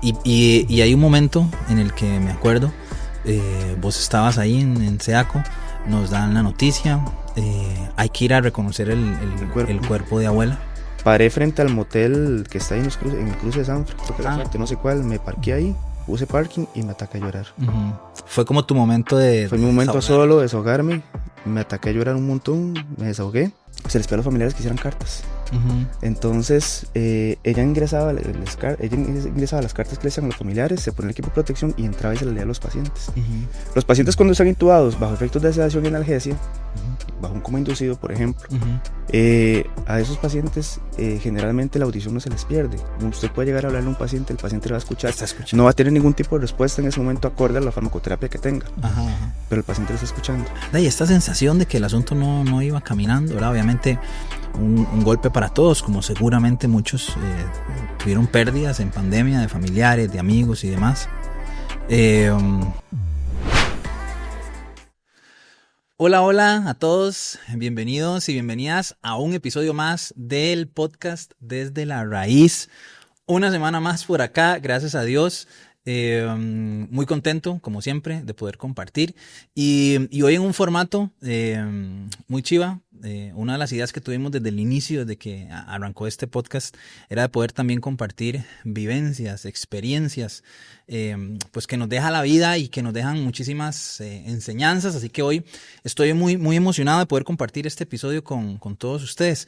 Y hay un momento en el que me acuerdo, vos estabas ahí en SEACO, nos dan la noticia, hay que ir a reconocer el cuerpo de abuela. Paré frente al motel que está ahí en el cruce de Sanfra, creo que la suerte, no sé cuál, me parqué ahí, puse parking y me ataqué a llorar. Uh-huh. Fue como tu momento de... Fue mi momento solo, desahogarme, me ataqué a llorar un montón, me desahogué. Se les pidió a los familiares que hicieran cartas. Uh-huh. Entonces ella ingresaba las cartas que le hacían a los familiares, se ponía el equipo de protección y entraba y se le leía a los pacientes. Uh-huh. Los pacientes cuando están intubados bajo efectos de sedación y analgesia, uh-huh, bajo un coma inducido por ejemplo, uh-huh, a esos pacientes generalmente la audición no se les pierde. Usted puede llegar a hablarle a un paciente, el paciente le va a escuchar, no va a tener ningún tipo de respuesta en ese momento acorde a la farmacoterapia que tenga. Uh-huh. Pero el paciente lo está escuchando. Y esta sensación de que el asunto no iba caminando, ¿verdad? Obviamente un golpe para todos, como seguramente muchos tuvieron pérdidas en pandemia de familiares, de amigos y demás. Hola a todos, bienvenidos y bienvenidas a un episodio más del podcast Desde la Raíz. Una semana más por acá, gracias a Dios. Muy contento, como siempre, de poder compartir. Y hoy en un formato muy chiva. Una de las ideas que tuvimos desde el inicio, desde que arrancó este podcast, era de poder también compartir vivencias, experiencias, pues que nos deja la vida y que nos dejan muchísimas enseñanzas. Así que hoy estoy muy emocionado de poder compartir este episodio con todos ustedes.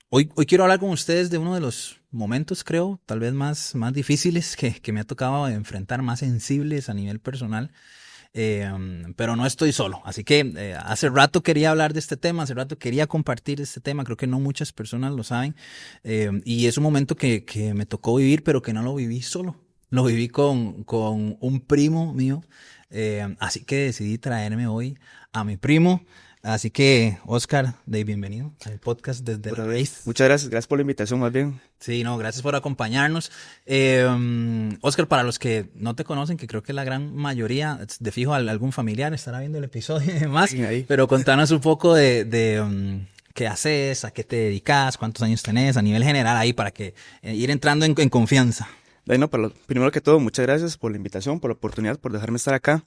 Hoy quiero hablar con ustedes de uno de los momentos, creo, tal vez más difíciles que me ha tocado enfrentar, más sensibles a nivel personal. Pero no estoy solo, así que hace rato quería hablar de este tema, hace rato quería compartir este tema, creo que no muchas personas lo saben, y es un momento que me tocó vivir, pero que no lo viví solo, lo viví con un primo mío, así que decidí traerme hoy a mi primo. Así que, Oscar, bienvenido al podcast Desde la Raíz. Muchas gracias por la invitación, más bien. Sí, gracias por acompañarnos. Oscar, para los que no te conocen, que creo que la gran mayoría, de fijo algún familiar estará viendo el episodio y demás, sí, pero contanos un poco de qué haces, a qué te dedicas, cuántos años tenés, a nivel general ahí, para que ir entrando en confianza. Bueno, primero que todo, muchas gracias por la invitación, por la oportunidad, por dejarme estar acá.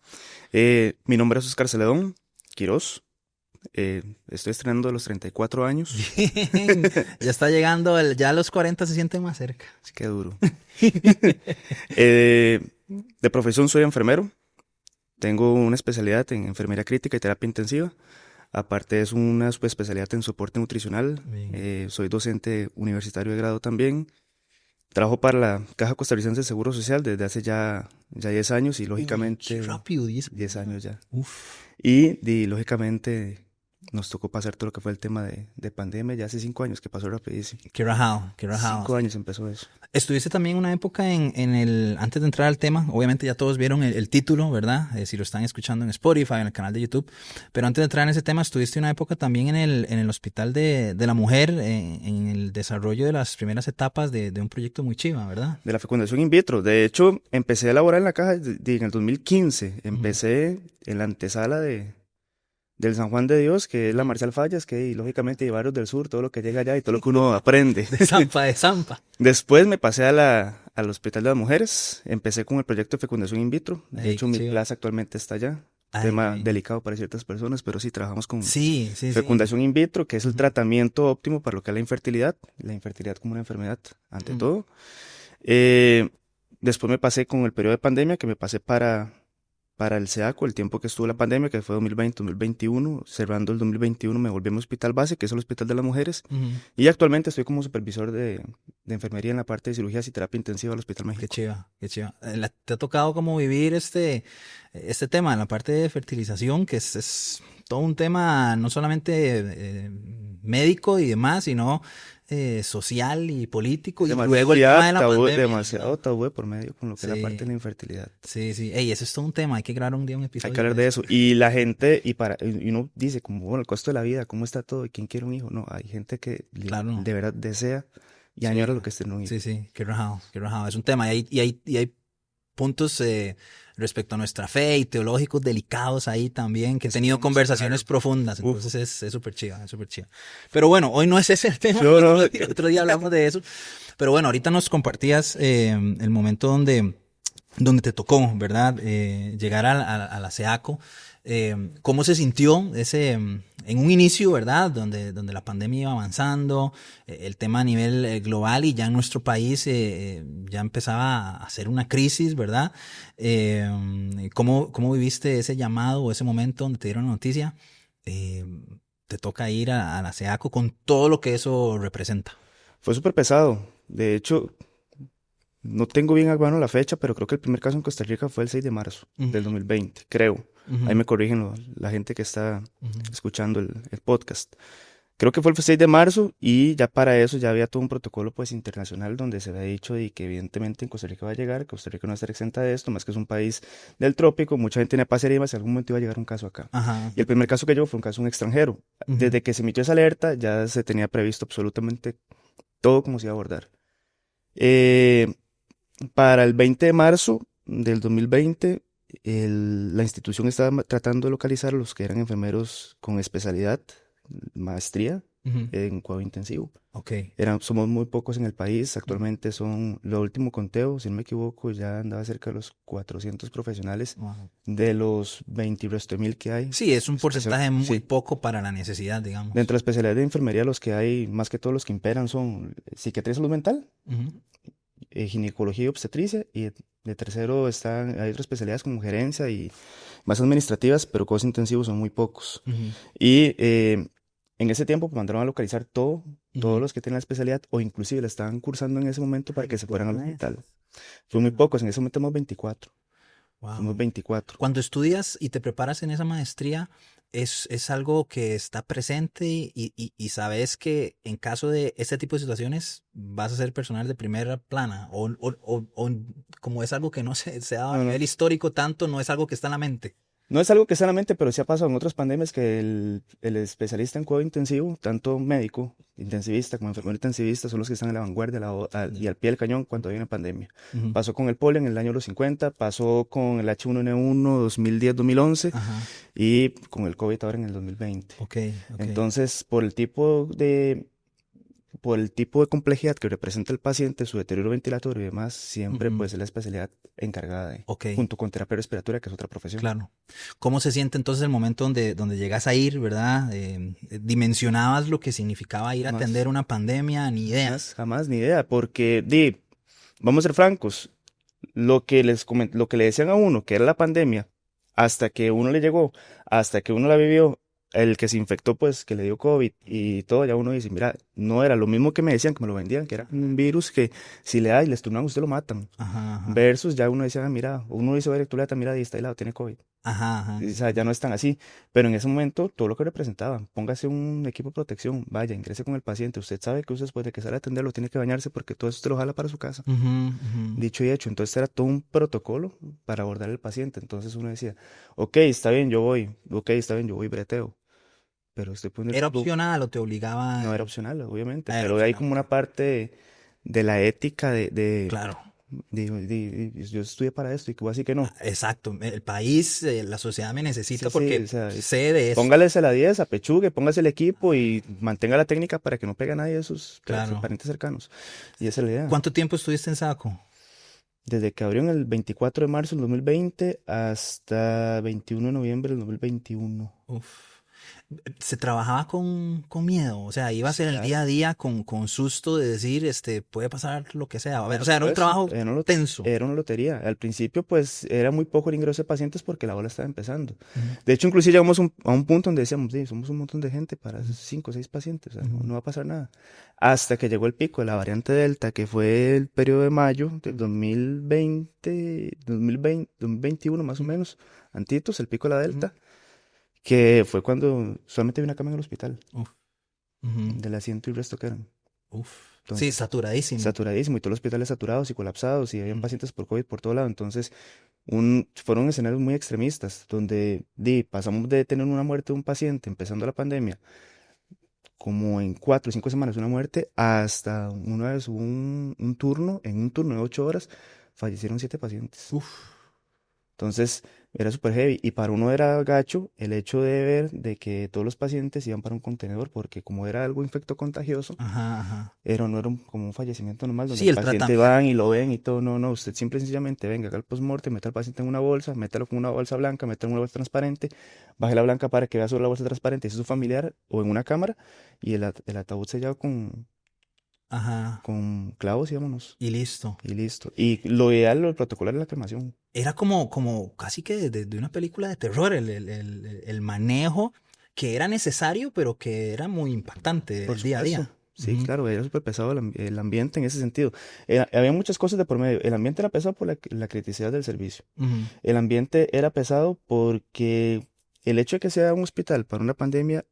Mi nombre es Oscar Celedón Quiroz. Estoy estrenando los 34 años. Ya está llegando, ya a los 40 se siente más cerca. Sí, qué duro. De profesión soy enfermero. Tengo una especialidad en enfermería crítica y terapia intensiva. Aparte es una subespecialidad en soporte nutricional. Soy docente universitario de grado también. Trabajo para la Caja Costarricense de Seguro Social desde hace ya 10 años y lógicamente... Qué rápido, 10 años ya. Uf. Y lógicamente nos tocó pasar todo lo que fue el tema de pandemia ya hace 5 años, que pasó rapidísimo. Qué rajado. 5 años empezó eso. Estuviste también una época antes de entrar al tema, obviamente ya todos vieron el título, ¿verdad? Si lo están escuchando en Spotify, en el canal de YouTube, pero antes de entrar en ese tema, estuviste una época también en el Hospital de la Mujer, en el desarrollo de las primeras etapas de un proyecto muy chiva, ¿verdad? De la fecundación in vitro. De hecho, empecé a laborar en la caja en el 2015. Empecé en la antesala del San Juan de Dios, que es la Marcial Fallas, que lógicamente hay barrios del sur, todo lo que llega allá y todo lo que uno aprende. De Zampa. Después me pasé al Hospital de las Mujeres, empecé con el proyecto de fecundación in vitro. De hecho, mi plaza actualmente está allá. Tema delicado para ciertas personas, pero sí trabajamos con fecundación in vitro, que es el tratamiento óptimo para lo que es la infertilidad como una enfermedad, ante todo. Después me pasé con el periodo de pandemia, que me pasé para el SEACO, el tiempo que estuvo la pandemia, que fue 2020-2021, cerrando el 2021 me volví a mi hospital base, que es el Hospital de las Mujeres, y actualmente estoy como supervisor de enfermería en la parte de cirugías y terapia intensiva del Hospital México. Qué chiva. ¿Te ha tocado como vivir este tema en la parte de fertilización, que es todo un tema no solamente médico y demás, sino social y político, y luego el tema de la pandemia, demasiado tabú por medio con lo que es la parte de la infertilidad. Sí. Ey, eso es todo un tema, hay que grabar un día un episodio. Hay que hablar de eso. Y la gente, y uno dice como, bueno, el costo de la vida, ¿cómo está todo? ¿Y quién quiere un hijo? No, hay gente que de verdad desea y añora lo que es tener un hijo. Sí, qué rajado. Es un tema, y hay puntos respecto a nuestra fe y teológicos delicados ahí también, que he tenido conversaciones profundas, entonces es súper chido, es súper chido. Pero bueno, hoy no es ese el tema, otro día hablamos de eso, pero bueno, ahorita nos compartías el momento donde te tocó, ¿verdad? Llegar a la SEACO. ¿Cómo se sintió ese, en un inicio, ¿verdad? Donde la pandemia iba avanzando, el tema a nivel global y ya en nuestro país ya empezaba a hacer una crisis, ¿verdad? ¿Cómo viviste ese llamado o ese momento donde te dieron la noticia? Te toca ir a la SEACO con todo lo que eso representa. Fue súper pesado. De hecho, no tengo bien a mano la fecha, pero creo que el primer caso en Costa Rica fue el 6 de marzo del 2020, creo. Ahí me corrigen la gente que está escuchando el podcast. Creo que fue el 6 de marzo y ya para eso ya había todo un protocolo pues internacional donde se había dicho de que evidentemente en Costa Rica va a llegar, que Costa Rica no va a estar exenta de esto, más que es un país del trópico, mucha gente tenía paserimas y en algún momento iba a llegar un caso acá. Ajá. Y el primer caso que llegó fue un caso de un extranjero. Desde que se emitió esa alerta ya se tenía previsto absolutamente todo cómo se iba a abordar. Para el 20 de marzo del 2020, la institución estaba tratando de localizar a los que eran enfermeros con especialidad, maestría en cuidado intensivo. Okay. Somos muy pocos en el país, actualmente son, lo último conteo, si no me equivoco, ya andaba cerca de los 400 profesionales de los 20 y resto de mil que hay. Sí, es un porcentaje muy poco para la necesidad, digamos. Dentro de la especialidad de enfermería, los que hay, más que todos los que imperan son psiquiatría y salud mental, ginecología y obstetricia, y de tercero hay otras especialidades como gerencia y más administrativas, pero cuidados intensivos son muy pocos. Y en ese tiempo pues, mandaron a localizar todos los que tienen la especialidad o inclusive la estaban cursando en ese momento para que se fueran al hospital. Fue muy pocos, en ese momento somos 24. Wow. Somos 24. Cuando estudias y te preparas en esa maestría, es algo que está presente y sabes que en caso de este tipo de situaciones vas a ser personal de primera plana o como es algo que no se ha dado a nivel histórico tanto, no es algo que está en la mente. No es algo que está en la mente, pero sí ha pasado en otras pandemias que el especialista en cuidado intensivo, tanto médico, intensivista como enfermero intensivista, son los que están en la vanguardia y al pie del cañón cuando hay una pandemia. Pasó con el polio en el año de los 50, pasó con el H1N1 2010-2011 y con el COVID ahora en el 2020. Entonces, por el tipo de complejidad que representa el paciente, su deterioro ventilatorio y demás, siempre pues es la especialidad encargada junto con terapia respiratoria, que es otra profesión. Claro. ¿Cómo se siente entonces el momento donde llegas a ir, verdad? ¿Dimensionabas lo que significaba ir a atender una pandemia? Ni idea. Jamás, ni idea, porque, vamos a ser francos, lo que le decían a uno, que era la pandemia, hasta que uno le llegó, hasta que uno la vivió, el que se infectó, pues, que le dio COVID y todo, ya uno dice, mira, no era lo mismo que me decían, que me lo vendían, que era un virus que si le da y le estornudan, usted lo matan. Versus ya uno decía, mira, uno dice, mira, ahí está helado, tiene COVID. O sea, ya no es tan así. Pero en ese momento, todo lo que representaba, póngase un equipo de protección, vaya, ingrese con el paciente, usted sabe que usted después de que sale a atenderlo tiene que bañarse porque todo eso usted lo jala para su casa. Dicho y hecho, entonces era todo un protocolo para abordar al paciente. Entonces uno decía, ok, está bien, yo voy, breteo. Pero ¿Era opcional o te obligaba? No era opcional, obviamente, pero hay como una parte de la ética Claro. Yo estudié para esto y que así que no. Exacto, el país, la sociedad me necesita porque sé de eso. Póngales a la 10, apechugue, póngase el equipo y mantenga la técnica para que no pegue a nadie de sus parientes cercanos. Y esa es la idea. ¿Cuánto tiempo estuviste en SACO? Desde que abrió en el 24 de marzo del 2020 hasta 21 de noviembre del 2021. ¿Se trabajaba con miedo? O sea, ibas en el día a día con susto de decir, puede pasar lo que sea. O sea, era un trabajo tenso. Era una lotería. Al principio, pues, era muy poco el ingreso de pacientes porque la ola estaba empezando. De hecho, inclusive llegamos a un punto donde decíamos, somos un montón de gente para 5 o 6 pacientes. O sea, no va a pasar nada. Hasta que llegó el pico de la variante Delta, que fue el periodo de mayo del 2021 más o menos, antitos, el pico de la Delta. Que fue cuando solamente había una cama en el hospital. Del asiento y el resto que eran. Entonces, sí, saturadísimo. Saturadísimo, y todos los hospitales saturados y colapsados, y habían pacientes por COVID por todo lado. Entonces, fueron escenarios muy extremistas, donde pasamos de tener una muerte de un paciente empezando la pandemia, como en 4 o 5 semanas una muerte, hasta una vez hubo un turno de 8 horas, fallecieron 7 pacientes. Uf. Entonces era súper heavy y para uno era gacho el hecho de ver de que todos los pacientes iban para un contenedor porque como era algo infectocontagioso, Ajá. no era como un fallecimiento normal donde Sí, el el paciente tratamiento. van y lo ven y todo, no, usted simple y sencillamente venga, haga el postmortem, meta al paciente en una bolsa, métalo con una bolsa blanca, métalo en una bolsa transparente, baje la blanca para que vea sobre la bolsa transparente, ese es su familiar o en una cámara y el ataúd sellado Ajá. con clavos y vámonos. Y listo. Y listo. Y lo ideal, lo protocolar es la cremación. Era como casi que de una película de terror, el manejo que era necesario, pero que era muy impactante Por el día a supuesto. día. Sí, Ujú. claro, era súper pesado el ambiente en ese sentido. Había muchas cosas de por medio. El ambiente era pesado por la criticidad del servicio. Ujú. El ambiente era pesado porque el hecho de que sea un hospital para una pandemia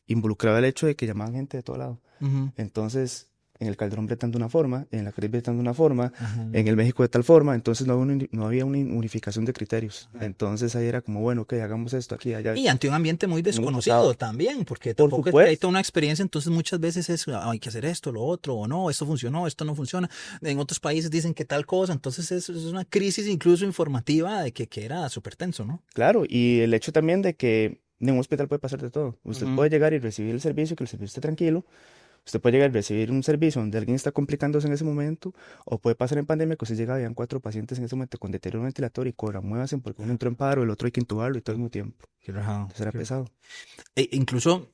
involucraba el hecho de que llamaban gente de todo lado. Ujú. Entonces, en el Calderón bretan de una forma, en la Caribe bretan de una forma, Ajá. en el México de tal forma, entonces no había una unificación de criterios. Entonces ahí era como, bueno, ok, hagamos esto aquí, allá. Y ante un ambiente muy Muy desconocido pesado. también, porque Por tampoco es que hay supuesto. toda una experiencia, entonces muchas veces es, hay que hacer esto, lo otro, o no, esto funcionó, esto no funciona. En otros países dicen que tal cosa, entonces es una crisis incluso informativa de que era súper tenso, ¿no? Claro, y el hecho también de que en un hospital puede pasar de todo. Usted Ujú. puede llegar y recibir el servicio, que el servicio esté tranquilo. Usted puede llegar y recibir un servicio donde alguien está complicándose en ese momento, o puede pasar en pandemia que usted llega y habían 4 pacientes en ese momento con deterioro ventilatorio y cobra, muévanse porque uno entró en paro, el otro hay que intubarlo y todo al mismo tiempo. Qué rajado. Entonces era pesado. Incluso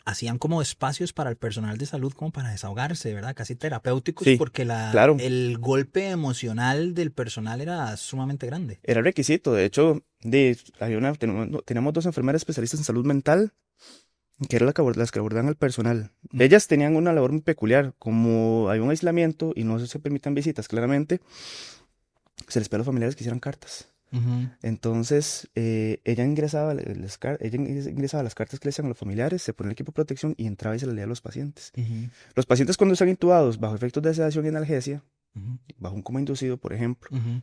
hacían como espacios para el personal de salud como para desahogarse, ¿verdad? Casi terapéuticos, Sí, porque claro, el golpe emocional del personal era sumamente grande. era requisito. De hecho, teníamos 2 enfermeras especialistas en salud mental, que eran las que abordaban al personal. Mm. Ellas tenían una labor muy peculiar, como hay un aislamiento y no se permitan visitas, claramente, se les pide a los familiares que hicieran cartas. Ujú. Entonces, ella ingresaba las cartas que le hacían a los familiares, se ponía el equipo de protección y entraba y se le leía a los pacientes. Ujú. Los pacientes cuando están intubados bajo efectos de sedación y analgesia, Ujú. bajo un coma inducido, por ejemplo, Ujú.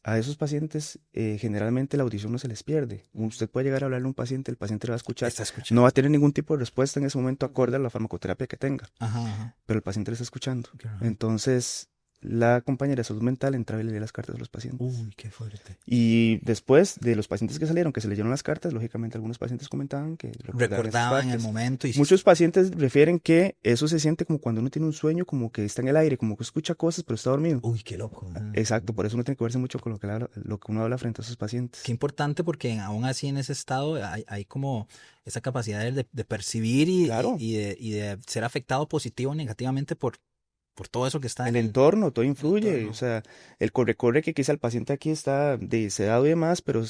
a esos pacientes generalmente la audición no se les pierde. Usted puede llegar a hablarle a un paciente, el paciente le va a escuchar, Está no escuchando. va a tener ningún tipo de respuesta en ese momento acorde a la farmacoterapia que tenga, Ajá. pero el paciente le está escuchando. Ajá. Entonces, la compañera de salud mental entraba y le leía las cartas a los pacientes. Uy, qué fuerte. Y después de los pacientes que salieron, que se leyeron las cartas, lógicamente algunos pacientes comentaban que recordaban esas Recordaba en el partes. momento y Muchos pacientes refieren que eso se siente como cuando uno tiene un sueño, como que está en el aire, como que escucha cosas, pero está dormido. uy, qué loco. Ajá. Exacto, por eso uno tiene que verse mucho con lo que uno habla frente a esos Qué pacientes. importante porque aún así en ese estado hay como esa capacidad de percibir Claro, y de ser afectado positivo o negativamente por todo eso que está el en entorno, todo el influye. O entorno. sea, el corre-corre que quizá el paciente aquí está sedado y demás, pero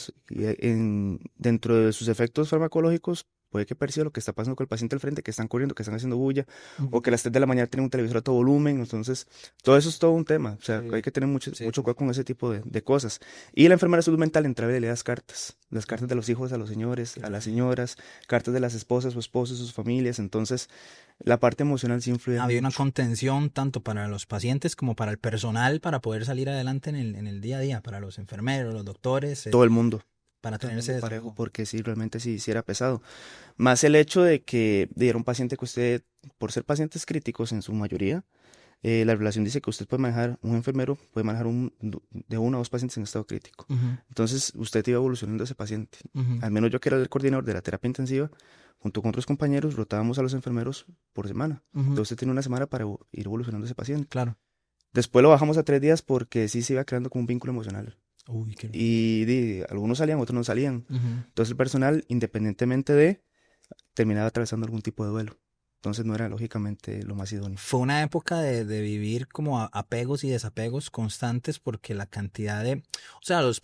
dentro de sus efectos farmacológicos puede que perciba lo que está pasando con el paciente al frente, que están corriendo, que están haciendo bulla, o Ujú. que a las 3 de la mañana tienen un televisor a todo volumen. Entonces, todo eso es todo un tema. O sea, Sí, hay que tener mucho, sí, mucho sí. cuidado con ese tipo de cosas. Y la enfermera de salud mental entraba y le das cartas. Las cartas de los hijos a los señores, Qué a las raro. señoras, cartas de las esposas o esposos, sus familias. Entonces, la parte emocional sí influye Había una mucho. contención tanto para los pacientes como para el personal para poder salir adelante en el día a día, para los enfermeros, los doctores, Todo el mundo. para Todo tener el ese mundo parejo, desahogo. porque sí, realmente sí era pesado. Más el hecho de que diera un paciente que usted, por ser pacientes críticos en su mayoría, la relación dice que usted puede manejar, un enfermero puede manejar de 1 a 2 pacientes en estado crítico. Ujú. Entonces, usted iba evolucionando ese paciente. Ujú. Al menos yo que era el coordinador de la terapia intensiva, junto con otros compañeros, rotábamos a los enfermeros por semana. Ujú. Entonces, usted tiene una semana para ir evolucionando ese paciente. Claro. Después lo bajamos a 3 días porque sí se iba creando como un vínculo emocional. Uy, qué loco. Y algunos salían, otros no salían. Ujú. Entonces, el personal, independientemente de, terminaba atravesando algún tipo de duelo. Entonces, no era lógicamente lo más idóneo. Fue una época de vivir como apegos y desapegos constantes porque la cantidad de, o sea, los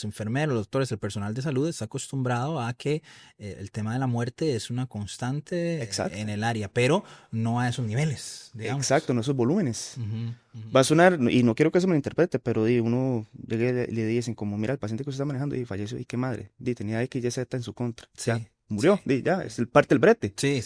enfermeros, los doctores, el personal de salud está acostumbrado a que el tema de la muerte es una constante Exacto. en el área, pero no a esos niveles, digamos. Exacto, en esos volúmenes. Ujú, ujú. Va a sonar, y no quiero que se me interprete, pero uno llega y le dicen como, mira, el paciente que usted está manejando y falleció, y qué madre, tenía X, Y, Z en su contra. Sí. Ya, murió, ya, es el parte del brete. Sí.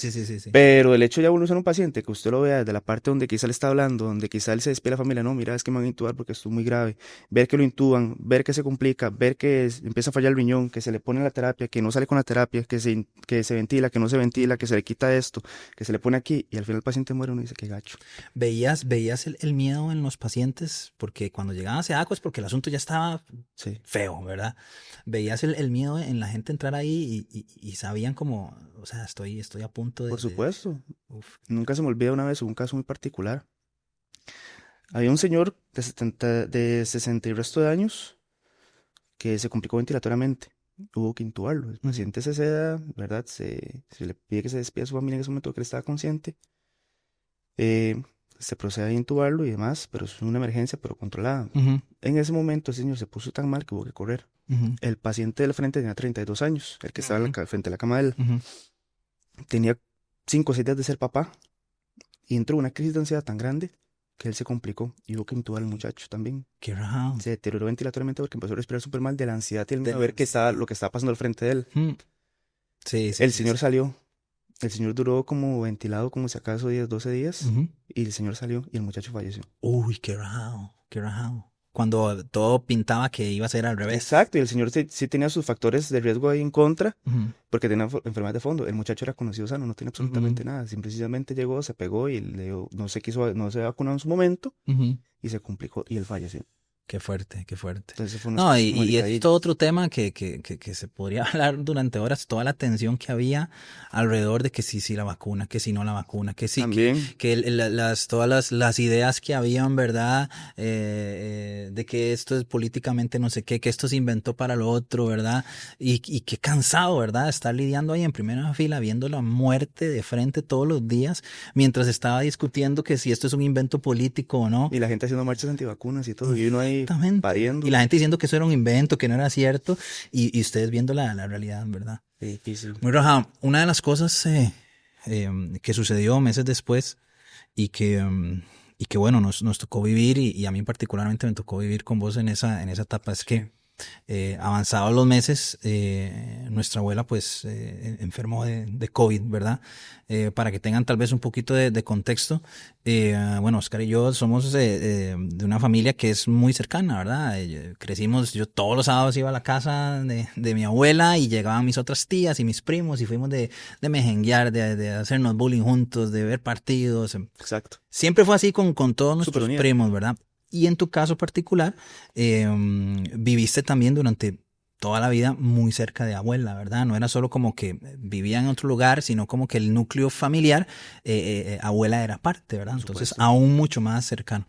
Pero el hecho ya uno ser un paciente, que usted lo vea desde la parte donde quizá le está hablando, donde quizá él se despide a la familia, no, mira, es que me van a intubar porque esto es muy grave, ver que lo intuban, ver que se complica, ver que empieza a fallar el riñón, que se le pone la terapia, que no sale con la terapia, que se ventila, que no se ventila, que se le quita esto, que se le pone aquí, y al final el paciente muere, uno dice, qué gacho. ¿Veías el miedo en los pacientes? Porque cuando llegaban a SEDACO es porque el asunto ya estaba feo, ¿verdad? ¿Veías el miedo en la gente entrar ahí y sabían como, o sea, estoy a punto de... Por supuesto. Nunca se me olvida una vez, hubo un caso muy particular. Había un señor de 60 y resto de años que se complicó ventilatoriamente. Hubo que intubarlo. El paciente se seda, ¿verdad? Se le pide que se despida a su familia en ese momento que él estaba consciente. Se procede a intubarlo y demás, pero es una emergencia, pero controlada. En ese momento el señor se puso tan mal que hubo que correr. El paciente del frente tenía 32 años, el que estaba frente a la cama de él. Tenía 5 o 6 días de ser papá y entró una crisis de ansiedad tan grande que él se complicó y hubo que intubar al muchacho también. Qué raro. Se deterioró ventilatoriamente porque empezó a respirar súper mal de la ansiedad y el miedo a ver lo que estaba pasando al frente de él. El señor salió. El señor duró como ventilado como si acaso 10, 12 días y el señor salió y el muchacho falleció. Uy, qué raro. Cuando todo pintaba que iba a ser al revés. Exacto, y el señor sí tenía sus factores de riesgo ahí en contra, porque tenía enfermedad de fondo. El muchacho era conocido sano, no tenía absolutamente nada. Simplemente llegó, se pegó y no se vacunó en su momento y se complicó y él falleció. Qué fuerte. Entonces fue No, y es todo otro tema que se podría hablar durante horas, toda la tensión que había alrededor de que sí la vacuna, que si no la vacuna, que sí, también. todas las ideas que habían, ¿verdad? De que esto es políticamente no sé qué, que esto se inventó para lo otro, ¿verdad? Y qué cansado, ¿verdad? Estar lidiando ahí en primera fila, viendo la muerte de frente todos los días, mientras estaba discutiendo que si esto es un invento político o no. Y la gente haciendo marchas antivacunas y todo, y uno ahí pariendo. Y la gente diciendo que eso era un invento, que no era cierto, y ustedes viendo la realidad, ¿verdad? Sí, difícil. Muy rajado. Una de las cosas que sucedió meses después y que bueno, nos tocó vivir, y a mí particularmente me tocó vivir con vos en esa etapa, es que avanzados los meses, nuestra abuela pues enfermó de COVID, ¿verdad? Para que tengan tal vez un poquito de contexto, bueno, Oscar y yo somos de una familia que es muy cercana, ¿verdad? Crecimos, yo todos los sábados iba a la casa de mi abuela y llegaban mis otras tías y mis primos y fuimos de mejenguear, de hacernos bullying juntos, de ver partidos. Exacto. Siempre fue así con todos nuestros primos, ¿verdad? Y en tu caso particular, viviste también durante toda la vida muy cerca de abuela, ¿verdad? No era solo como que vivía en otro lugar, sino como que el núcleo familiar, abuela era parte, ¿verdad? Entonces, aún mucho más cercano.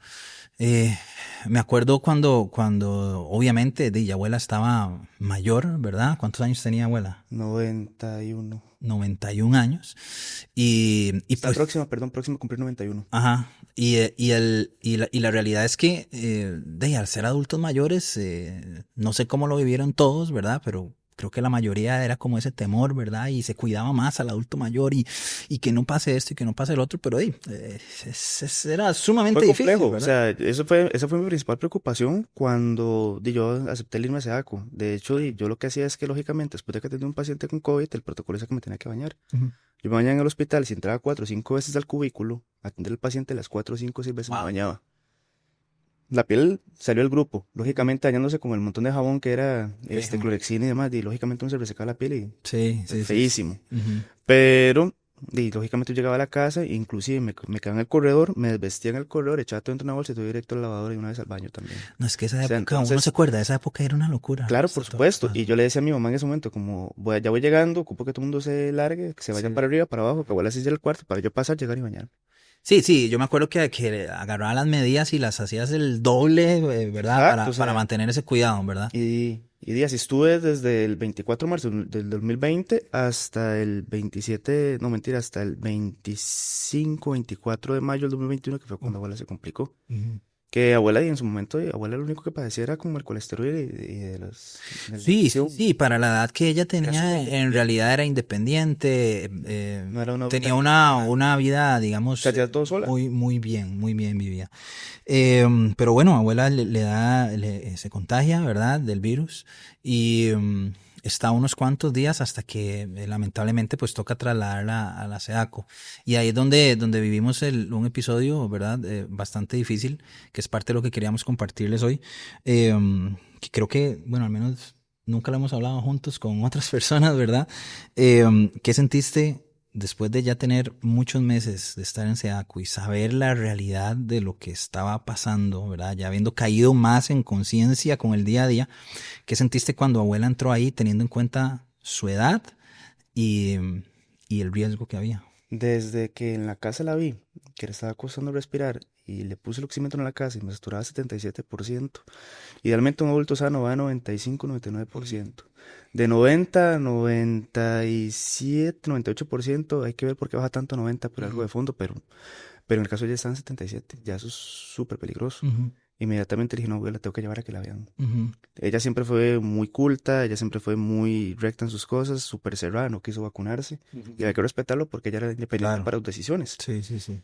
Me acuerdo cuando obviamente abuela estaba mayor, ¿verdad? ¿Cuántos años tenía abuela? 91. 91 años. Y pues, próxima a cumplir 91. Ajá. Y la realidad es que al ser adultos mayores, no sé cómo lo vivieron todos, ¿verdad? Pero creo que la mayoría era como ese temor, ¿verdad? Y se cuidaba más al adulto mayor y que no pase esto y que no pase el otro, pero era sumamente difícil, complejo, ¿verdad? O sea, esa fue mi principal preocupación cuando yo acepté el irme a SEDACO. De hecho, yo lo que hacía es que, lógicamente, después de que atendí a un paciente con COVID, el protocolo es que me tenía que bañar. Yo me bañaba en el hospital, si entraba 4 o 5 veces al cubículo, atender al paciente las 4, 5, 6 veces me bañaba. La piel salió del grupo, lógicamente dañándose con el montón de jabón que era clorexina y demás, y lógicamente uno se resecaba la piel y feísimo. Pero, lógicamente yo llegaba a la casa, inclusive me quedaba en el corredor, me desvestía en el corredor, echaba todo dentro de una bolsa y todo directo al lavador y una vez al baño también. No, es que esa época, entonces, uno se acuerda, esa época era una locura. Claro, por supuesto, y yo le decía a mi mamá en ese momento, como, ya voy llegando, ocupo que todo el mundo se largue, que se vayan para arriba, para abajo, que abuela se hiciera el cuarto, para yo pasar, llegar y bañar. Sí, yo me acuerdo que agarraba las medidas y las hacías el doble, ¿verdad? Para mantener ese cuidado, ¿verdad? Y así estuve desde el 24 de marzo del 2020 hasta el 27, no mentira, hasta el 25, 24 de mayo del 2021, que fue cuando abuela se complicó. Que abuela, y en su momento, abuela lo único que padecía era como el colesterol y de las... Sí, para la edad que ella tenía, en realidad era independiente, no era tenía una vida, digamos, todo sola. Muy bien vivía. Pero bueno, abuela se contagia, ¿verdad?, del virus, y está unos cuantos días hasta que lamentablemente pues toca trasladarla a la SEDACO. Y ahí es donde vivimos un episodio, ¿verdad? Bastante difícil, que es parte de lo que queríamos compartirles hoy. Que creo que, bueno, al menos nunca lo hemos hablado juntos con otras personas, ¿verdad? ¿Qué sentiste después de ya tener muchos meses de estar en SEDACO y saber la realidad de lo que estaba pasando, ¿verdad? Ya habiendo caído más en conciencia con el día a día, ¿qué sentiste cuando abuela entró ahí teniendo en cuenta su edad y, y el riesgo que había? Desde que en la casa la vi, que le estaba costando respirar y le puse el oxímetro en la casa y me saturaba 77%. Idealmente un adulto sano va a 95-99%. De 90, 97, 98%, hay que ver por qué baja tanto a 90 por algo de fondo, pero en el caso ya está en 77, ya eso es súper peligroso. Inmediatamente dije, no, güey, la tengo que llevar a que la vean. Ella siempre fue muy culta, ella siempre fue muy recta en sus cosas, súper cerrada, no quiso vacunarse. Y hay que respetarlo porque ella era independiente para sus decisiones. Sí, sí, sí.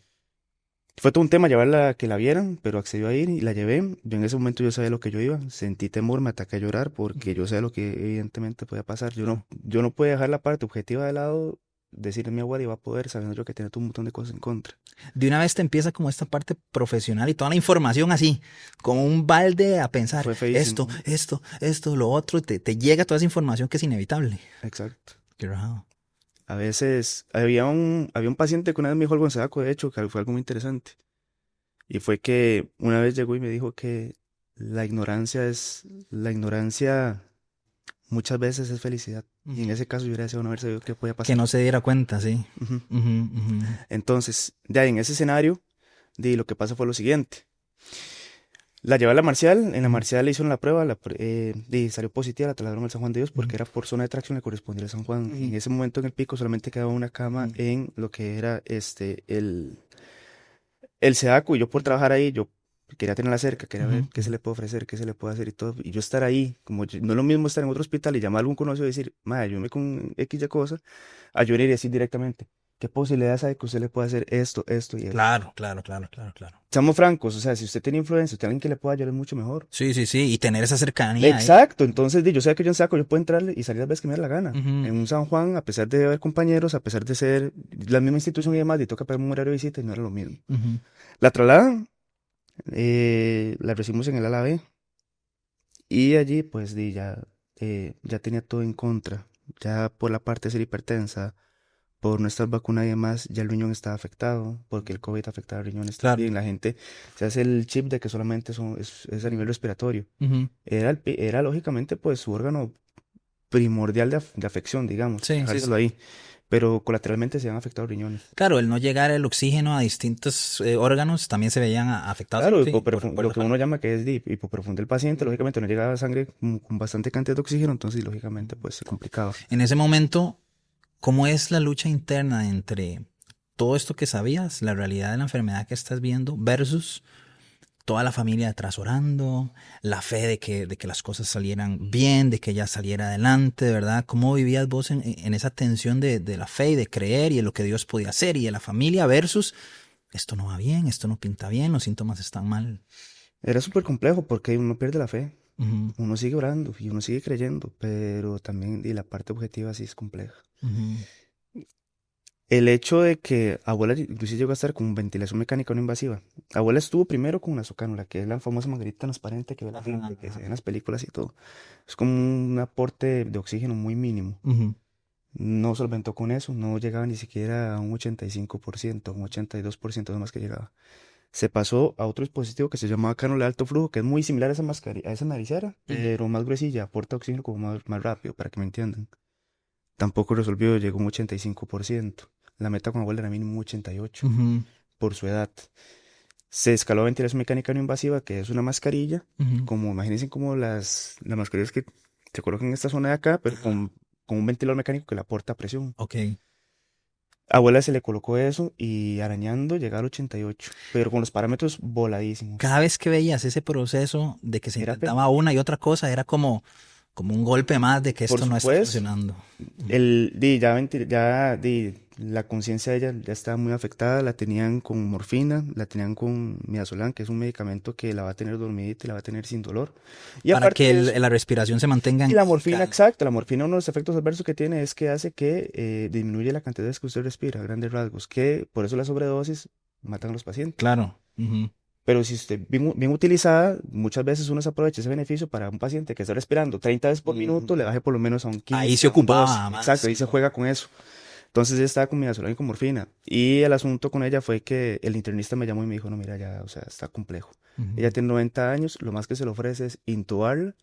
Fue todo un tema llevarla a que la vieran, pero accedió a ir y la llevé. Yo en ese momento yo sabía lo que yo iba, sentí temor, me ataqué a llorar porque yo sabía lo que evidentemente podía pasar. Yo no podía dejar la parte objetiva de lado, decirle a mi abuela iba a poder, sabiendo yo que tenía todo un montón de cosas en contra. De una vez te empieza como esta parte profesional y toda la información así, como un balde a pensar, Fue feísimo. esto, lo otro, te llega toda esa información que es inevitable. Exacto. Qué raro. A veces había un paciente que una vez me dijo algo en SEDACO, de hecho, que fue algo muy interesante. Y fue que una vez llegó y me dijo que la ignorancia muchas veces es felicidad. Y en ese caso yo hubiera deseado no haber sabido qué podía pasar. Que no se diera cuenta, sí. Entonces, ya en ese escenario, lo que pasó fue lo siguiente. La llevé a la Marcial, en la Marcial le hicieron la prueba, salió positiva, la trasladaron al San Juan de Dios porque era por zona de tracción, le correspondía al San Juan. En ese momento en el pico solamente quedaba una cama en lo que era el SEDACO, y yo por trabajar ahí, yo quería tenerla cerca, quería ver qué se le puede ofrecer, qué se le puede hacer y todo. Y yo estar ahí, no es lo mismo estar en otro hospital y llamar a algún conocido y decir, madre, ayúdame con X y cosa, a yo ir y decir directamente, ¿qué posibilidades hay que usted le pueda hacer esto y esto? Claro. Seamos francos, o sea, si usted tiene influencia, usted alguien que le pueda ayudar es mucho mejor. Sí, y tener esa cercanía. Exacto, entonces yo sé que yo en SEDACO yo puedo entrarle y salir las veces que me dé la gana. En un San Juan, a pesar de haber compañeros, a pesar de ser la misma institución y demás, y toca pagar un horario de visita y no era lo mismo. La trasladan, la recibimos en el ala B y allí pues ya tenía todo en contra, ya por la parte de ser hipertensa, por no estar vacunada y demás, ya el riñón estaba afectado, porque el COVID afectaba al riñón. Claro. Y la gente se hace el chip de que solamente es a nivel respiratorio. Era lógicamente pues su órgano primordial de afección, digamos, dejárselo ahí. Pero colateralmente se han afectado riñones. Claro, el no llegar el oxígeno a distintos órganos también se veían afectados. Claro, lo que uno llama que es hipoperfusión del paciente, lógicamente no llegaba sangre con bastante cantidad de oxígeno, entonces lógicamente pues se complicaba. En ese momento, ¿cómo es la lucha interna entre todo esto que sabías, la realidad de la enfermedad que estás viendo, versus toda la familia detrás orando, la fe de que las cosas salieran bien, de que ella saliera adelante, ¿verdad? ¿Cómo vivías vos en esa tensión de la fe y de creer y en lo que Dios podía hacer y de la familia versus esto no va bien, esto no pinta bien, los síntomas están mal? Era súper complejo porque uno pierde la fe, uno sigue orando y uno sigue creyendo, pero también la parte objetiva sí es compleja. El hecho de que abuela inclusive llegó a estar con ventilación mecánica no invasiva. Abuela estuvo primero con una socánula, que es la famosa manguerita transparente que ve la gente, que se ve en las películas y todo. Es como un aporte de oxígeno muy mínimo. No solventó con eso, no llegaba ni siquiera a un 85%, un 82% de más que llegaba. Se pasó a otro dispositivo que se llamaba cánula de alto flujo, que es muy similar a esa naricera, pero más gruesilla, aporta oxígeno como más rápido, para que me entiendan. Tampoco resolvió, llegó a un 85%. La meta con abuela era mínimo 88 por su edad. Se escaló a ventilación mecánica no invasiva, que es una mascarilla, como imagínense como las mascarillas que se colocan en esta zona de acá, pero con un ventilador mecánico que le aporta presión. Abuela se le colocó eso y arañando llegaba al 88, pero con los parámetros voladísimos. Cada vez que veías ese proceso de que se intentaba una y otra cosa, era como un golpe más de que esto no está funcionando. la conciencia de ella ya estaba muy afectada, la tenían con morfina, la tenían con midazolam, que es un medicamento que la va a tener dormidita y la va a tener sin dolor. Y Para aparte que de eso, la respiración se mantenga y en... la morfina, exacto, la morfina, uno de los efectos adversos que tiene es que hace que disminuye la cantidad de veces que usted respira, a grandes rasgos, que por eso la sobredosis matan a los pacientes. Claro. Ujú. Pero si usted bien utilizada, muchas veces uno se aprovecha ese beneficio para un paciente que está respirando 30 veces por minuto, le baje por lo menos a un 15, Ahí se a un 12. ocupaba más. Exacto, ahí se juega con eso. Entonces ella estaba con midazolam y con morfina. Y el asunto con ella fue que el internista me llamó y me dijo, no, mira, ya, o sea, está complejo. Ella tiene 90 años, lo más que se le ofrece es intubarla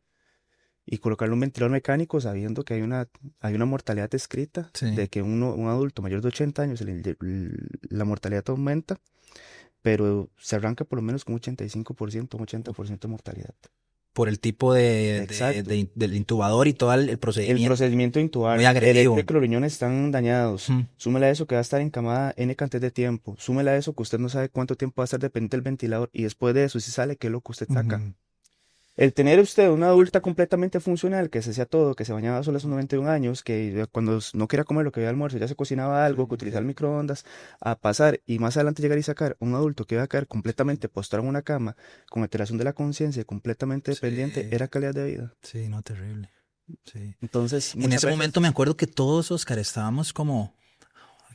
y colocarle un ventilador mecánico sabiendo que hay una mortalidad escrita Sí. de que un adulto mayor de 80 años la mortalidad aumenta, pero se arranca por lo menos con un 85%, un 80% de mortalidad. Por el tipo Exacto. del intubador y todo el El procedimiento. procedimiento de intubar, Muy el agresivo. hecho de que los riñones están dañados, Ujú. súmela a eso que va a estar encamada N cantidad de tiempo, súmela a eso que usted no sabe cuánto tiempo va a estar dependiente del ventilador y después de eso si sale, ¿qué es lo que usted saca? Ujú. El tener usted una adulta completamente funcional, que se hacía todo, que se bañaba solo a sus 91 años, que cuando no quería comer lo que había almuerzo ya se cocinaba algo, que utilizaba el microondas, a pasar y más adelante llegar y sacar un adulto que iba a caer completamente postrado en una cama, con alteración de la conciencia, completamente dependiente, Sí. era calidad de vida. Sí, no, terrible. Sí. Entonces, En muchas ese veces, momento me acuerdo que todos, Oscar, estábamos como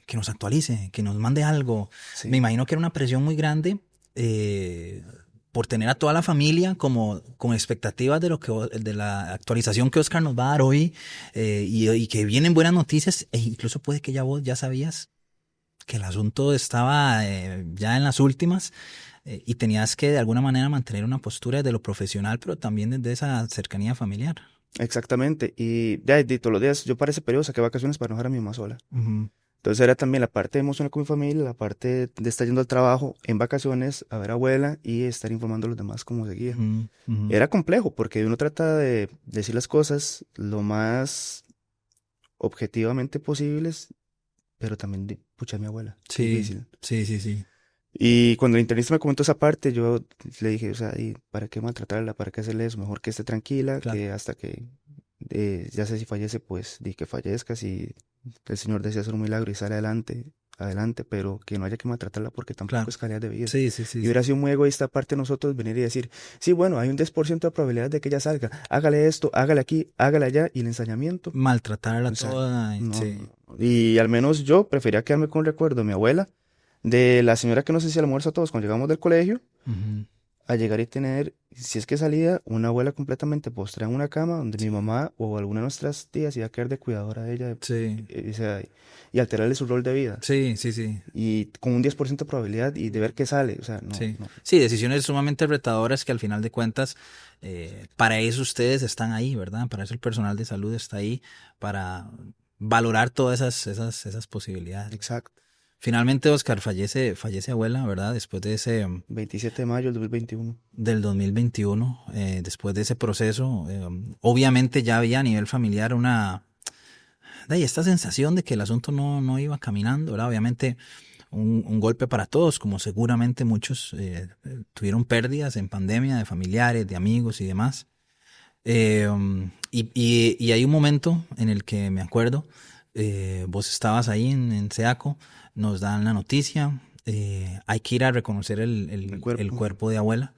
que nos actualice, que nos mande algo. Me sí, imagino que era una presión muy grande por tener a toda la familia como con expectativas de de la actualización que Oscar nos va a dar hoy y que vienen buenas noticias e incluso puede que ya vos ya sabías que el asunto estaba ya en las últimas y tenías que de alguna manera mantener una postura desde lo profesional, pero también desde esa cercanía familiar. exactamente. Y ya, y todos los días, yo para ese periodo saqué vacaciones para no dejar a mi mamá sola. Ujú, Entonces era también la parte emocional con mi familia, la parte de estar yendo al trabajo en vacaciones, a ver a abuela y estar informando a los demás cómo seguía. ujú, ujú. Era complejo porque uno trata de decir las cosas lo más objetivamente posibles, pero también pucha mi abuela, qué Sí, difícil. sí, sí, sí. Y cuando el internista me comentó esa parte, yo le dije, o sea, ¿y para qué maltratarla? ¿Para qué hacerle eso? Mejor que esté tranquila, Claro. que hasta que ya sé si fallece, pues di que fallezca, si el Señor desea hacer un milagro y sale adelante, adelante, pero que no haya que maltratarla porque tampoco Claro. es calidad de vida. Sí, sí, sí, Y sí. hubiera sido muy egoísta parte de nosotros venir y decir, sí, bueno, hay un 10% de probabilidad de que ella salga, hágale esto, hágale aquí, hágale allá, y el ensañamiento, Maltratarla o sea, toda. no, Sí. no, no. Y al menos yo prefería quedarme con el recuerdo de mi abuela, de la señora que nos hacía el almuerzo a todos cuando llegamos del colegio, Ujú. a llegar y tener, si es que salía, una abuela completamente postrada en una cama donde mi Sí. mamá o alguna de nuestras tías iba a quedar de cuidadora de ella Sí. o sea, y alterarle su rol de vida. Sí, sí, sí. Y con un 10% de probabilidad y de ver qué sale. O sea, no, Sí. no. Sí, decisiones sumamente retadoras que al final de cuentas, para eso ustedes están ahí, ¿verdad? Para eso el personal de salud está ahí, para valorar todas esas posibilidades. Exacto. Finalmente, Oscar, fallece abuela, ¿verdad? Después de ese, 27 de mayo del 2021. del 2021, después de ese proceso, obviamente ya había a nivel familiar esta sensación de que el asunto no iba caminando, ¿verdad? Obviamente un golpe para todos, como seguramente muchos tuvieron pérdidas en pandemia de familiares, de amigos y demás. Y hay un momento en el que me acuerdo, vos estabas ahí en SEACO, nos dan la noticia, hay que ir a reconocer El el cuerpo. cuerpo de abuela.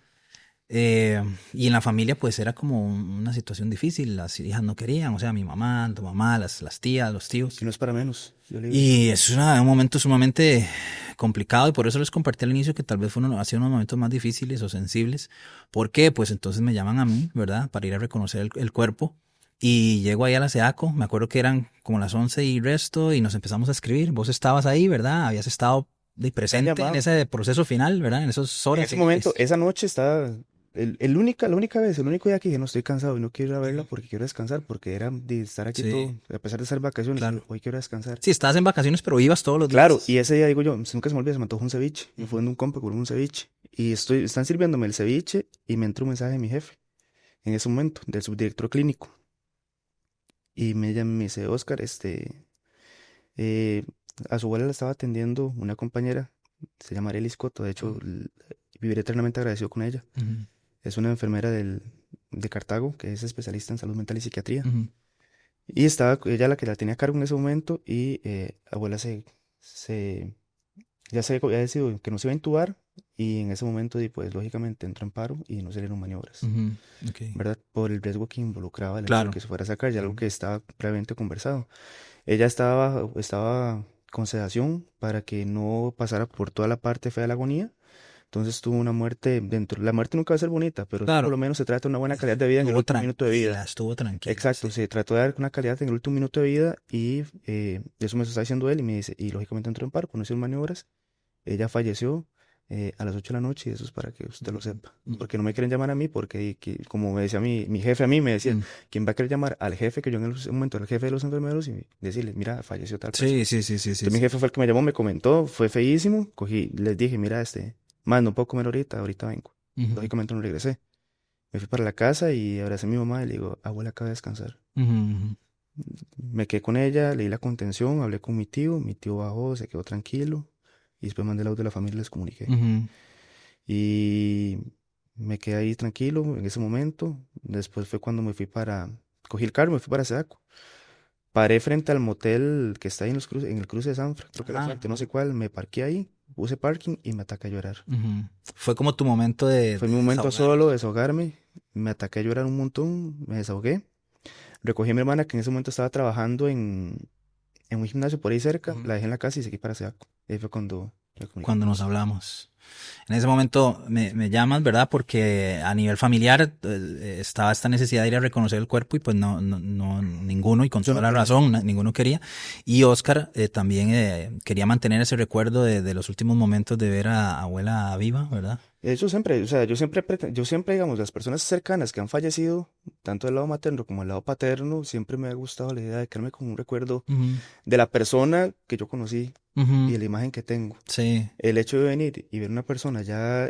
Y en la familia pues era como una situación difícil, las hijas no querían, o sea, mi mamá, tu mamá, las tías, los tíos. Y no es para menos. Yo le digo. Y es un momento sumamente complicado y por eso les compartí al inicio que tal vez ha sido unos momentos más difíciles o sensibles. ¿Por qué? Pues entonces me llaman a mí, ¿verdad? Para ir a reconocer el cuerpo. Y llego ahí a la SEACO, me acuerdo que eran como las 11 y resto y nos empezamos a escribir. Vos estabas ahí, ¿verdad? Habías estado Me han presente en llamado. ese proceso final, ¿verdad? En esas En horas ese momento, finales. esa noche estaba. La única vez, el único día que dije no estoy cansado y no quiero ir a verla porque quiero descansar, porque era de estar aquí todo, Sí, a pesar de estar en vacaciones, claro. hoy quiero descansar. Sí, estabas en vacaciones, pero ibas todos los Claro, días. y ese día digo yo, nunca se me olvida, se me antojó un ceviche. Me fue Ujú. en un compa con un ceviche. Y están sirviéndome el ceviche y me entró un mensaje de mi jefe, en ese momento, del subdirector clínico. Y me llama y me dice, Oscar, eh, a su abuela la estaba atendiendo una compañera, se llama Arely Scotto, de hecho, viviré eternamente agradecido con ella. Ujú, Es una enfermera de Cartago, que es especialista en salud mental y psiquiatría. ujú. Y estaba ella la que la tenía a cargo en ese momento y abuela se ya se había decidido que no se iba a intubar y en ese momento, pues lógicamente entró en paro y no se le dieron maniobras, Okay. ¿verdad? Por el riesgo que involucraba el hecho de Claro. que se fuera a sacar, ya algo que estaba previamente conversado. Ella estaba con sedación para que no pasara por toda la parte fea de la agonía. Entonces tuvo una muerte dentro. La muerte nunca va a ser bonita, pero por lo Claro. menos se trata de una buena calidad de vida en el Estuvo último minuto de vida. tranquila, estuvo tranquila, Exacto, sí. se trató de dar una calidad en el último minuto de vida y eso me está diciendo él y me dice, y lógicamente entró en paro, pues no hicieron maniobras. Ella falleció a las 8 de la noche y eso es para que usted lo sepa. Porque no me quieren llamar a mí porque, como me decía mi jefe a mí, me decía, ¿quién va a querer llamar al jefe que yo en ese momento era el jefe de los enfermeros y decirle, mira, falleció tal persona? Sí. Entonces mi jefe fue el que me llamó, me comentó, fue feísimo, les dije, mira, más no puedo comer ahorita vengo. Lógicamente no regresé. Me fui para la casa y abracé a mi mamá y le digo, abuela, acaba de descansar. Me quedé con ella, leí la contención, hablé con mi tío bajó, se quedó tranquilo y después mandé el audio de la familia y les comuniqué. Y me quedé ahí tranquilo en ese momento. Después fue cuando cogí el carro y me fui para Sedaco. Paré frente al motel que está ahí en el cruce de Sanfra, creo que era Fuente, no sé cuál, me parqué ahí, puse parking y me ataqué a llorar. Fue como tu momento de Fue mi momento solo, desahogarme, me ataqué a llorar un montón, me desahogué. Recogí a mi hermana que en ese momento estaba trabajando en un gimnasio por ahí cerca, la dejé en la casa y seguí para Sedaco. Ahí fue cuando nos hablamos. En ese momento me llamas, ¿verdad? Porque a nivel familiar estaba esta necesidad de ir a reconocer el cuerpo y pues no ninguno, y con toda la razón, ninguno quería. Y Oscar también quería mantener ese recuerdo de los últimos momentos de ver a abuela viva, ¿verdad? Yo siempre, digamos, las personas cercanas que han fallecido, tanto del lado materno como del lado paterno, siempre me ha gustado la idea de quedarme con un recuerdo de la persona que yo conocí y de la imagen que tengo. Sí. El hecho de venir y ver una persona ya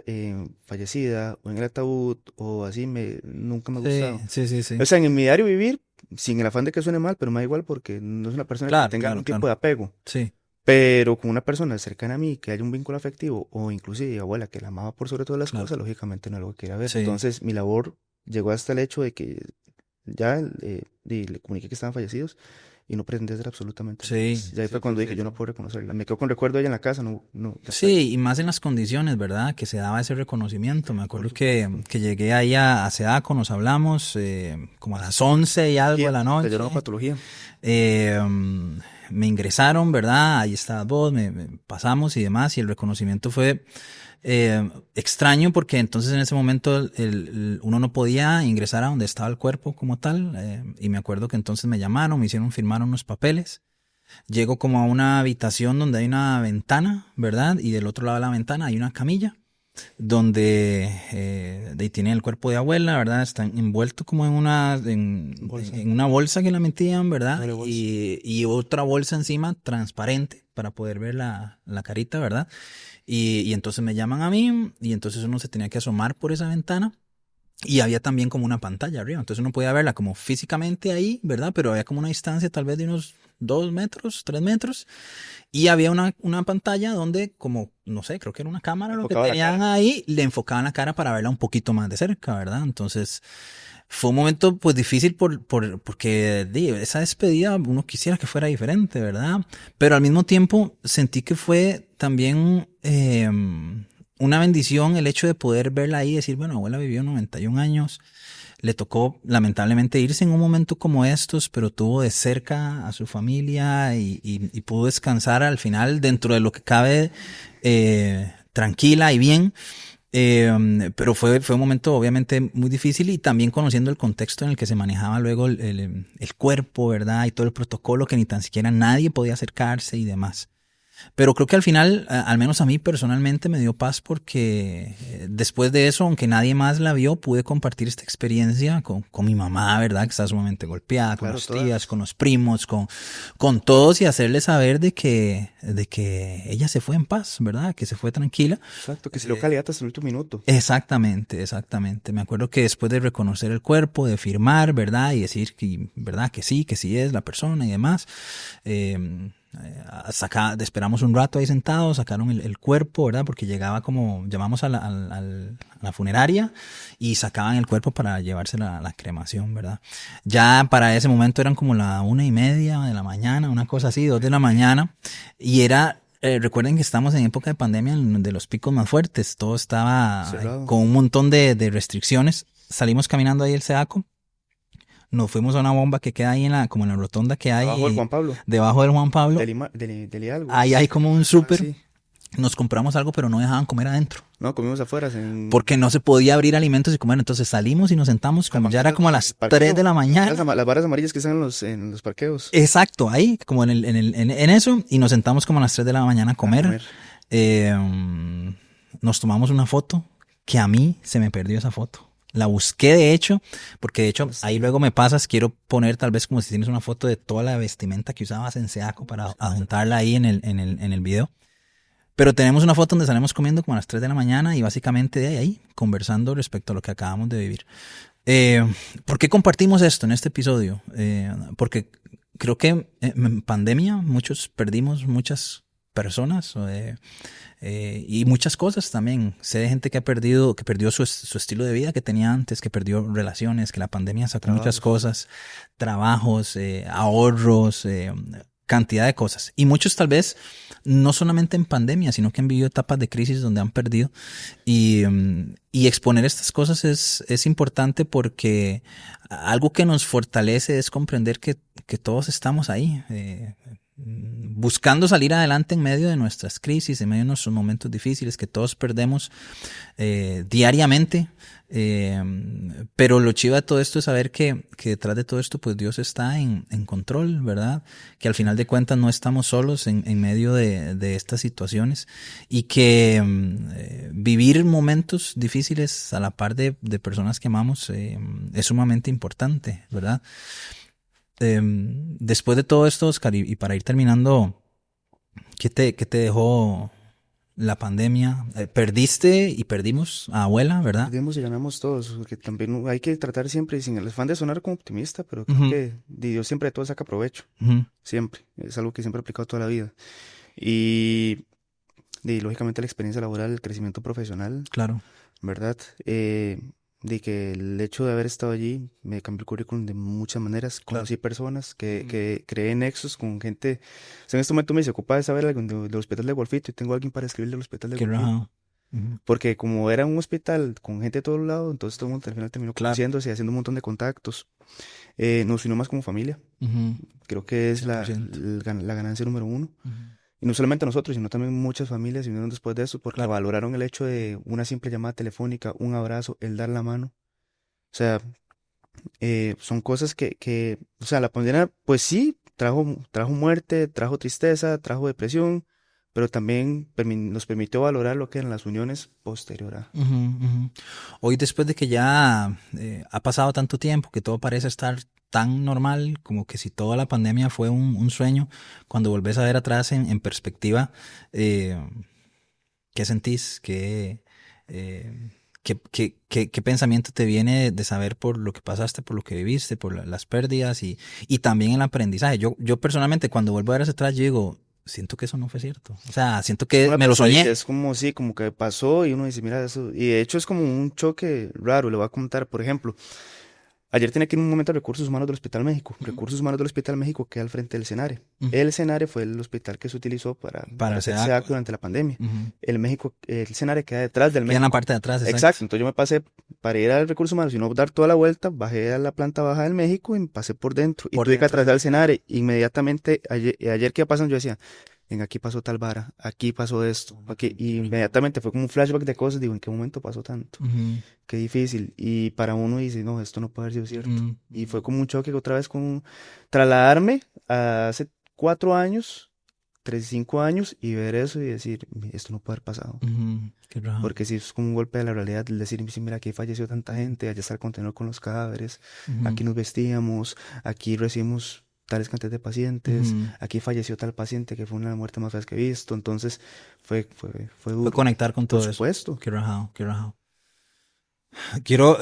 fallecida o en el ataúd o así, nunca me ha gustado. Sí. O sea, en mi diario vivir, sin el afán de que suene mal, pero me da igual porque no es una persona que tenga algún tipo de apego. Sí. Pero con una persona cercana a mí, que haya un vínculo afectivo, o inclusive abuela que la amaba por sobre todas las cosas, lógicamente no es algo que quiera ver. Sí. Entonces mi labor llegó hasta el hecho de que ya le comuniqué que estaban fallecidos y no pretendía hacer absolutamente nada. Ya fue cuando dije, yo no puedo reconocerla. Me quedo con recuerdo de ella en la casa, no. Sí, y más en las condiciones, ¿verdad? Que se daba ese reconocimiento. Me acuerdo que llegué ahí a Sedaco, nos hablamos como a las 11 y algo de la noche. Te dieron patología. Me ingresaron, ¿verdad? Ahí estabas vos, me pasamos y demás, y el reconocimiento fue extraño porque entonces en ese momento uno no podía ingresar a donde estaba el cuerpo como tal, y me acuerdo que entonces me llamaron, me hicieron firmar unos papeles. Llego como a una habitación donde hay una ventana, ¿verdad? Y del otro lado de la ventana hay una camilla donde tiene el cuerpo de abuela, ¿verdad? Está envuelto como en una bolsa que la metían, ¿verdad? Y otra bolsa encima transparente para poder ver la carita, ¿verdad? Y entonces me llaman a mí y entonces uno se tenía que asomar por esa ventana. Y había también como una pantalla arriba, entonces uno podía verla como físicamente ahí, ¿verdad? Pero había como una distancia tal vez de unos 2 metros, 3 metros. Y había una pantalla donde como, no sé, creo que era una cámara lo que tenían ahí, le enfocaban la cara para verla un poquito más de cerca, ¿verdad? Entonces fue un momento pues difícil porque esa despedida uno quisiera que fuera diferente, ¿verdad? Pero al mismo tiempo sentí que fue también una bendición el hecho de poder verla ahí y decir, bueno, abuela vivió 91 años, le tocó lamentablemente irse en un momento como estos, pero tuvo de cerca a su familia y pudo descansar al final dentro de lo que cabe tranquila y bien. Pero fue un momento obviamente muy difícil y también conociendo el contexto en el que se manejaba luego el cuerpo, ¿verdad? Y todo el protocolo que ni tan siquiera nadie podía acercarse y demás. Pero creo que al final, al menos a mí personalmente, me dio paz porque después de eso, aunque nadie más la vio, pude compartir esta experiencia con mi mamá, ¿verdad? Que está sumamente golpeada, con las tías, con los primos, con todos y hacerles saber de que ella se fue en paz, ¿verdad? Que se fue tranquila. Exacto, que se dio calidad hasta el último minuto. Exactamente. Me acuerdo que después de reconocer el cuerpo, de firmar, ¿verdad? Y decir que, ¿verdad? Que sí es la persona y demás. Esperamos un rato ahí sentados, sacaron el cuerpo, ¿verdad? Porque llamamos a la funeraria y sacaban el cuerpo para llevarse la cremación, ¿verdad? Ya para ese momento eran como la 1:30 de la mañana, una cosa así, 2 de la mañana, y era Recuerden que estamos en época de pandemia, de los picos más fuertes. Todo estaba con un montón de restricciones. Salimos caminando ahí el Seaco. Nos fuimos a una bomba que queda ahí como en la rotonda que hay. Debajo del Juan Pablo. Debajo del Juan Pablo. Del Hidalgo. Ahí hay como un súper. Sí. Nos compramos algo, pero no dejaban comer adentro. No, comimos afuera. Porque no se podía abrir alimentos y comer. Entonces salimos y nos sentamos, como ya era como a las 3 de la mañana. Las varas amarillas que están en los parqueos. Exacto, ahí, como en eso. Y nos sentamos como a las 3 de la mañana a comer. Nos tomamos una foto, que a mí se me perdió esa foto. La busqué de hecho, porque de hecho ahí luego me pasas, quiero poner tal vez como si tienes una foto de toda la vestimenta que usabas en Seaco para adjuntarla ahí en el video. Pero tenemos una foto donde salimos comiendo como a las 3 de la mañana y básicamente de ahí conversando respecto a lo que acabamos de vivir. ¿Por qué compartimos esto en este episodio? Porque creo que en pandemia muchos perdimos muchas personas y muchas cosas también. Sé de gente que perdió su estilo de vida que tenía antes, que perdió relaciones, que la pandemia sacó muchas cosas, trabajos, ahorros, cantidad de cosas. Y muchos tal vez no solamente en pandemia, sino que han vivido etapas de crisis donde han perdido. Y exponer estas cosas es importante porque algo que nos fortalece es comprender que todos estamos ahí, buscando salir adelante en medio de nuestras crisis, en medio de nuestros momentos difíciles que todos perdemos diariamente. Pero lo chido de todo esto es saber que detrás de todo esto pues Dios está en control, ¿verdad? Que al final de cuentas no estamos solos en medio de estas situaciones y que vivir momentos difíciles a la par de personas que amamos es sumamente importante, ¿verdad? Después de todo esto, Oscar, y para ir terminando, ¿qué te dejó la pandemia? Perdiste y perdimos a abuela, ¿verdad? Perdimos y ganamos todos, porque también hay que tratar siempre, sin el afán de sonar como optimista, pero creo que Dios siempre de todo saca provecho, siempre, es algo que siempre he aplicado toda la vida. Y lógicamente la experiencia laboral, el crecimiento profesional, claro, ¿verdad? De que el hecho de haber estado allí me cambió el currículum de muchas maneras. Conocí personas que creé nexos con gente. O sea, en este momento me se ocupa de saber algo del hospital de Golfito y tengo alguien para escribirle al hospital de Golfito. Porque como era un hospital con gente de todos lados, entonces todo el mundo al final terminó conociéndose y haciendo un montón de contactos. Nos unió más como familia. Creo que es la ganancia número uno. Y no solamente nosotros, sino también muchas familias se unieron después de eso porque valoraron el hecho de una simple llamada telefónica, un abrazo, el dar la mano. O sea, son cosas que, o sea, la pandemia, pues sí, trajo muerte, trajo tristeza, trajo depresión, pero también nos permitió valorar lo que eran las uniones posteriores. Hoy, después de que ya ha pasado tanto tiempo, que todo parece estar tan normal, como que si toda la pandemia fue un sueño, cuando volvés a ver atrás en perspectiva, ¿qué sentís? ¿Qué pensamiento te viene de saber por lo que pasaste, por lo que viviste, por las pérdidas y también el aprendizaje? Yo personalmente, cuando vuelvo a ver hacia atrás, yo digo, siento que eso no fue cierto. O sea, siento que me lo soñé. Es como, sí, como que pasó y uno dice, mira eso. Y de hecho es como un choque raro. Le voy a contar, por ejemplo, ayer tenía que ir un momento a Recursos Humanos del Hospital México. Recursos Humanos del Hospital México queda al frente del Senare. El Senare fue el hospital que se utilizó para hacer SEDAC durante la pandemia. El Senare queda detrás del México. Queda en la parte de atrás, exacto. Entonces yo me pasé para ir al Recursos Humanos y no dar toda la vuelta, bajé a la planta baja del México y me pasé por dentro. Y tuve que atravesar el Senare. Inmediatamente, ayer que iba pasando, yo decía, aquí pasó tal vara, aquí pasó esto, aquí, y inmediatamente fue como un flashback de cosas, digo, ¿en qué momento pasó tanto? Qué difícil, y para uno dice, no, esto no puede haber sido cierto, y fue como un choque otra vez con trasladarme a hace 4 años, 5 años, y ver eso y decir, esto no puede haber pasado, porque si es como un golpe de la realidad, el decir, mira, aquí falleció tanta gente, allá está el contenedor con los cadáveres, aquí nos vestíamos, aquí recibimos tales cantidades de pacientes, aquí falleció tal paciente que fue una de las muertes más feas que he visto, entonces fue duro. Fue conectar con todo eso. Por supuesto. Qué rajado. Quiero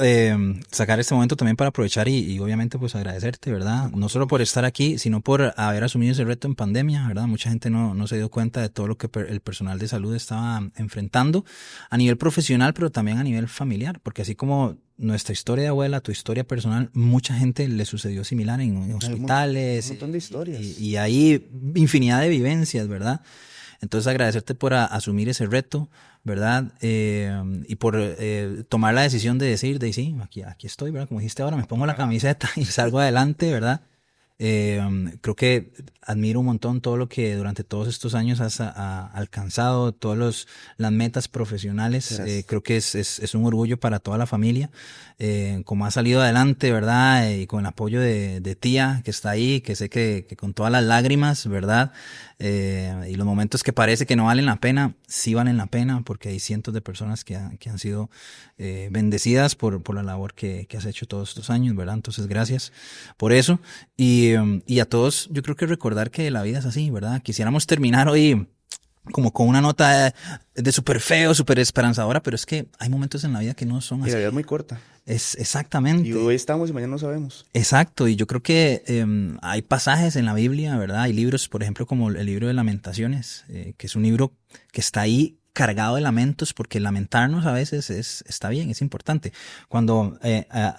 sacar este momento también para aprovechar y obviamente pues agradecerte, ¿verdad? No solo por estar aquí, sino por haber asumido ese reto en pandemia, ¿verdad? Mucha gente no se dio cuenta de todo lo que el personal de salud estaba enfrentando a nivel profesional, pero también a nivel familiar, porque así como nuestra historia de abuela, tu historia personal, mucha gente le sucedió similar en hospitales. Un montón de historias. Y hay infinidad de vivencias, ¿verdad? Entonces agradecerte por asumir ese reto, ¿verdad? Y por tomar la decisión de decir, de sí, aquí estoy, ¿verdad? Como dijiste ahora, me pongo la camiseta y salgo adelante, ¿verdad? Creo que admiro un montón todo lo que durante todos estos años has alcanzado, todas las metas profesionales. Creo que es un orgullo para toda la familia. Como has salido adelante, ¿verdad? Y con el apoyo de tía que está ahí, que sé que con todas las lágrimas, ¿verdad? Y los momentos que parece que no valen la pena, sí valen la pena, porque hay cientos de personas que han sido bendecidas por la labor que has hecho todos estos años, ¿verdad? Entonces, gracias por eso. Y a todos, yo creo que recordar que la vida es así, ¿verdad? Quisiéramos terminar hoy como con una nota de súper feo, súper esperanzadora, pero es que hay momentos en la vida que no son así. Y la vida es muy corta. Es exactamente. Y hoy estamos y mañana no sabemos. Exacto, y yo creo que hay pasajes en la Biblia, ¿verdad? Hay libros, por ejemplo, como el libro de Lamentaciones, que es un libro que está ahí cargado de lamentos, porque lamentarnos a veces está bien, es importante. Cuando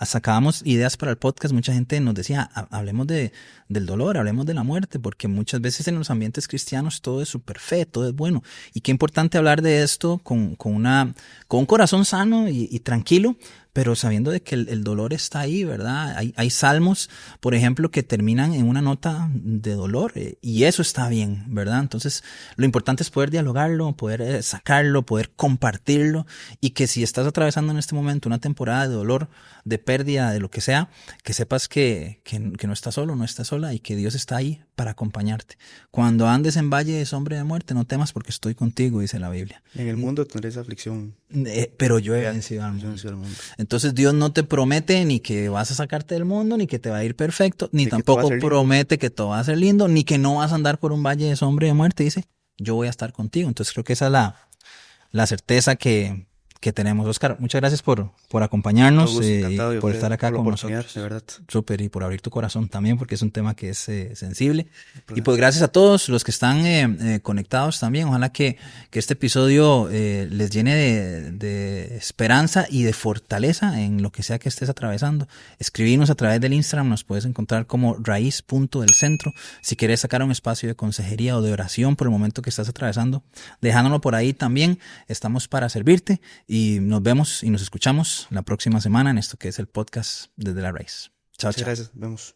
sacábamos ideas para el podcast, mucha gente nos decía, hablemos del dolor, hablemos de la muerte, porque muchas veces en los ambientes cristianos todo es súper fe, todo es bueno. Y qué importante hablar de esto con un corazón sano y tranquilo, pero sabiendo de que el dolor está ahí, ¿verdad? Hay salmos, por ejemplo, que terminan en una nota de dolor, y eso está bien, ¿verdad? Entonces, lo importante es poder dialogarlo, poder sacarlo, poder compartirlo, y que si estás atravesando en este momento una temporada de dolor, de pérdida, de lo que sea, que sepas que no estás solo, no estás sola, y que Dios está ahí para acompañarte. Cuando andes en valle de sombra de muerte, no temas porque estoy contigo, dice la Biblia. En el mundo tendréis aflicción. Pero yo he vencido al mundo. Entonces Dios no te promete ni que vas a sacarte del mundo, ni que te va a ir perfecto, ni tampoco promete que todo va a ser lindo, ni que no vas a andar por un valle de sombra y de muerte. Dice, yo voy a estar contigo. Entonces creo que esa es la certeza que tenemos. Oscar, muchas gracias por acompañarnos y por estar acá con nosotros. De verdad. Súper, y por abrir tu corazón también, porque es un tema que es sensible. Y pues gracias a todos los que están conectados también. Ojalá que este episodio les llene de esperanza y de fortaleza en lo que sea que estés atravesando. Escribinos a través del Instagram, nos puedes encontrar como raíz.delcentro. Si quieres sacar un espacio de consejería o de oración por el momento que estás atravesando, dejándolo por ahí también. Estamos para servirte. Y nos vemos y nos escuchamos la próxima semana en esto que es el podcast Desde la Raíz. Chao, chao. Gracias, vemos.